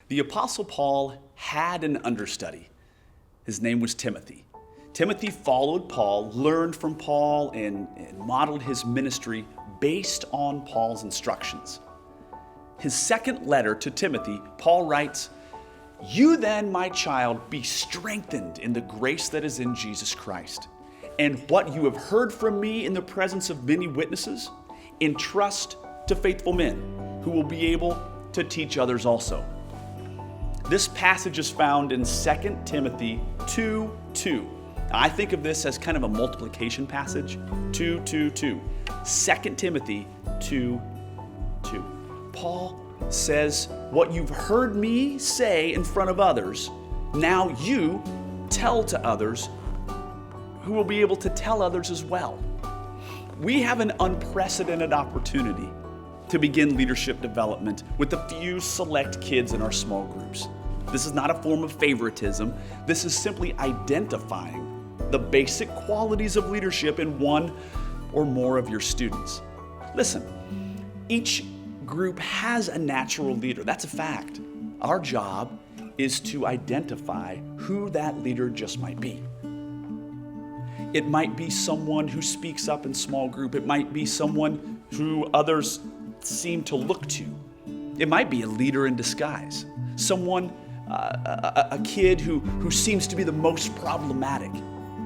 The Apostle Paul had an understudy. His name was Timothy. Timothy followed Paul, learned from Paul, and modeled his ministry based on Paul's instructions. His second letter to Timothy, Paul writes, "You then, my child, be strengthened in the grace that is in Jesus Christ. And what you have heard from me in the presence of many witnesses, entrust to faithful men who will be able to teach others also." This passage is found in 2 Timothy 2:2. I think of this as kind of a multiplication passage. 2:2:2. 2 Timothy 2:2. Paul says, what you've heard me say in front of others, now you tell to others who will be able to tell others as well. We have an unprecedented opportunity to begin leadership development with a few select kids in our small groups. This is not a form of favoritism. This is simply identifying the basic qualities of leadership in one or more of your students. Listen, each group has a natural leader. That's a fact. Our job is to identify who that leader just might be. It might be someone who speaks up in small group. It might be someone who others seem to look to. It might be a leader in disguise. Someone, a kid who seems to be the most problematic.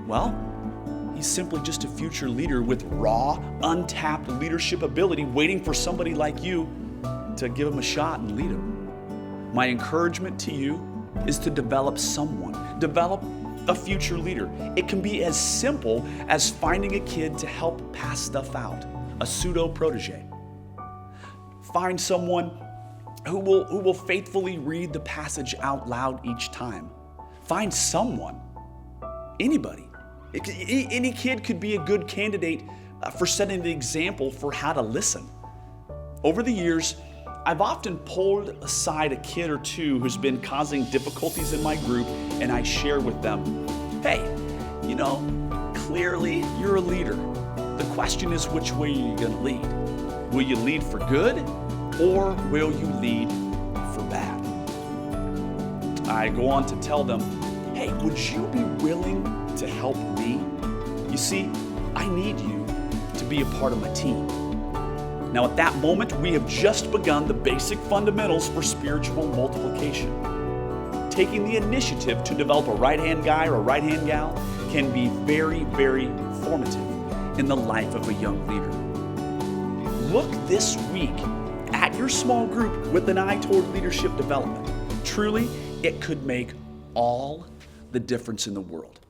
Well, he's simply just a future leader with raw, untapped leadership ability waiting for somebody like you to give him a shot and lead him. My encouragement to you is to develop someone. Develop a future leader. It can be as simple as finding a kid to help pass stuff out, a pseudo protege. Find someone who will faithfully read the passage out loud each time. Find someone, anybody. Any kid could be a good candidate for setting the example for how to listen. Over the years, I've often pulled aside a kid or two who's been causing difficulties in my group, and I share with them, hey, clearly you're a leader. The question is, which way are you going to lead? Will you lead for good, or will you lead for bad? I go on to tell them, hey, would you be willing to help me? You see, I need you to be a part of my team. Now, at that moment, we have just begun the basic fundamentals for spiritual multiplication. Taking the initiative to develop a right-hand guy or a right-hand gal can be very, very formative in the life of a young leader. Look this week at your small group with an eye toward leadership development. Truly, it could make all the difference in the world.